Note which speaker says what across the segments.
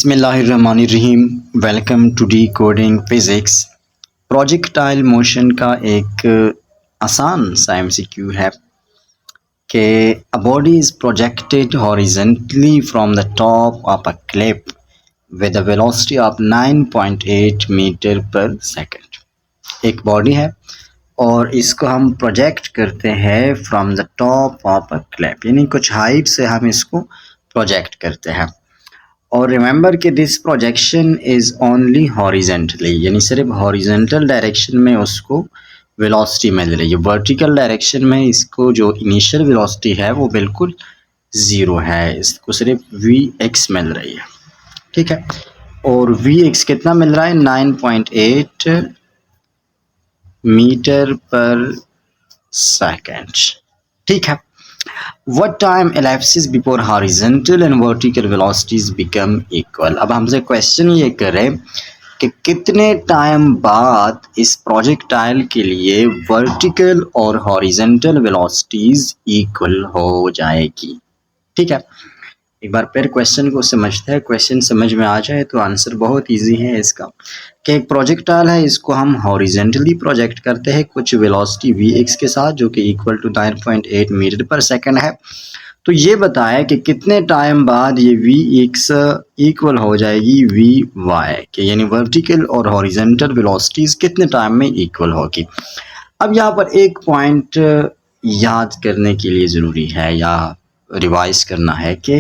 Speaker 1: बिस्मिल्लाहिर्रहमानिर्रहीम। Welcome to the coding physics. Projectile motion का एक आसान सा एमसीक्यू है कि a body is projected horizontally from the top of a cliff with a velocity of 9.8 meter per second. एक body है और इसको हम प्रोजेक्ट करते हैं from the top of a cliff, यानी कुछ हाइट से हम इसको प्रोजेक्ट करते हैं। और रिमेंबर कि this projection is only horizontally, यानी सिर्फ हॉरिजेंटल डायरेक्शन में उसको वेलोसिटी मिल रही है। वर्टिकल डायरेक्शन में इसको जो इनिशियल वेलोसिटी है वो बिल्कुल ज़ीरो है, इसको सिर्फ वी एक्स मिल रही है। ठीक है, और वी एक्स कितना मिल रहा है? 9.8 मीटर पर सेकेंड। ठीक है। What time elapses before horizontal and vertical velocities become equal? अब हमसे क्वेश्चन ये करें कि कितने टाइम बाद इस प्रोजेक्टाइल के लिए वर्टिकल और हॉरिजेंटल वेलोसिटीज इक्वल हो जाएगी। ठीक है, एक बार फिर क्वेश्चन को समझते हैं। क्वेश्चन समझ में आ जाए तो आंसर बहुत इजी है इसका कि एक प्रोजेक्टाइल है, इसको हम हॉरिजेंटली प्रोजेक्ट करते हैं कुछ वेलोसिटी वी एक्स के साथ जो कि equal to 9.8 meter per second है। तो ये बताया कि कितने टाइम बाद ये वी एक्स इक्वल हो जाएगी वी वाई के, यानी वर्टिकल और हॉरिजेंटल वेलोसिटीज कितने टाइम में इक्वल होगी। अब यहाँ पर एक पॉइंट याद करने के लिए ज़रूरी है या रिवाइज करना है कि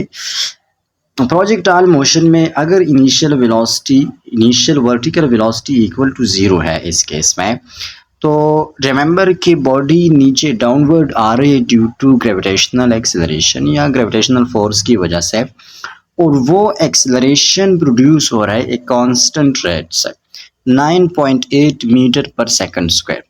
Speaker 1: प्रोजेक्टाइल मोशन में अगर initial vertical velocity equal to zero है इस केस में, तो रिमेंबर कि बॉडी नीचे डाउनवर्ड आ रही है ड्यू टू ग्रेविटेशनल एक्सेलरेशन या ग्रेविटेशनल फोर्स की वजह से, और वो एक्सेलरेशन प्रोड्यूस हो रहा है एक कांस्टेंट रेट से 9.8 मीटर पर सेकंड स्क्वायर।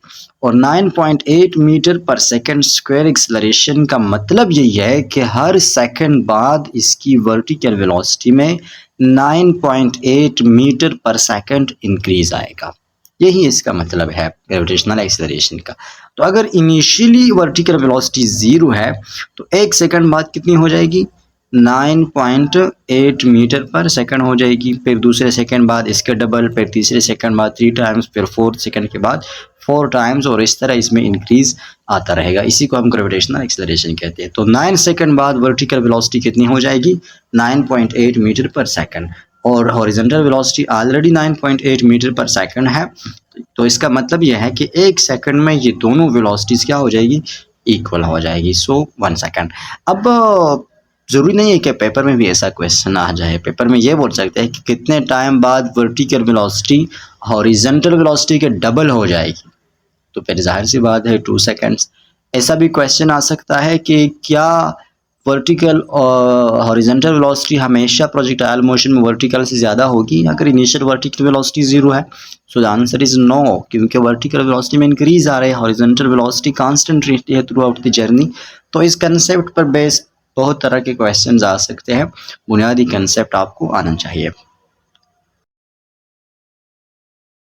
Speaker 1: और 9.8 meter per second square acceleration का मतलब यही है कि हर सेकंड बाद इसकी वर्टिकल वेलोसिटी में 9.8 मीटर पर सेकंड इंक्रीज आएगा। यही इसका मतलब है ग्रेविटेशनल एक्सेलरेशन का। तो अगर इनिशियली वर्टिकल वेलोसिटी ज़ीरो है तो एक सेकंड बाद कितनी हो जाएगी? 9.8 मीटर पर सेकंड हो जाएगी। फिर दूसरे सेकंड बाद इसके डबल, फिर तीसरे सेकंड बाद 3 टाइम्स, फिर फोर्थ सेकंड के बाद 4 टाइम्स, और इस तरह इसमें इंक्रीज आता रहेगा। इसी को हम ग्रेविटेशनल एक्सेलरेशन कहते हैं। तो 9 सेकंड बाद वर्टिकल वेलोसिटी कितनी हो जाएगी? 9.8 मीटर पर सेकंड, और horizontal velocity already 9.8 meter per second है। तो इसका मतलब यह है कि एक सेकंड में ये दोनों वेलोसिटीज क्या हो जाएगी? इक्वल हो जाएगी। सो 1 सेकंड। अब ज़रूरी नहीं है कि पेपर में भी ऐसा क्वेश्चन आ जाए। पेपर में ये बोल सकते हैं कि कितने टाइम बाद वर्टिकल वेलोसिटी हॉरिजॉन्टल वेलोसिटी के डबल हो जाएगी, तो फिर जाहिर सी बात है 2 सेकंड्स। ऐसा भी क्वेश्चन आ सकता है कि क्या वर्टिकल और हॉरिजॉन्टल वेलोसिटी हमेशा प्रोजेक्टाइल मोशन में वर्टिकल से ज़्यादा होगी अगर इनिशियल वर्टिकल वेलोसिटी ज़ीरो है? So the answer is no, क्योंकि वर्टिकल वेलोसिटी में इंक्रीज आ रहा है, हॉरिजॉन्टल वेलोसिटी कांस्टेंट रहती है थ्रू आउट द जर्नी। तो इस कंसेप्ट पर बेस्ड बहुत तरह के क्वेश्चंस आ सकते हैं। बुनियादी कंसेप्ट आपको आना चाहिए।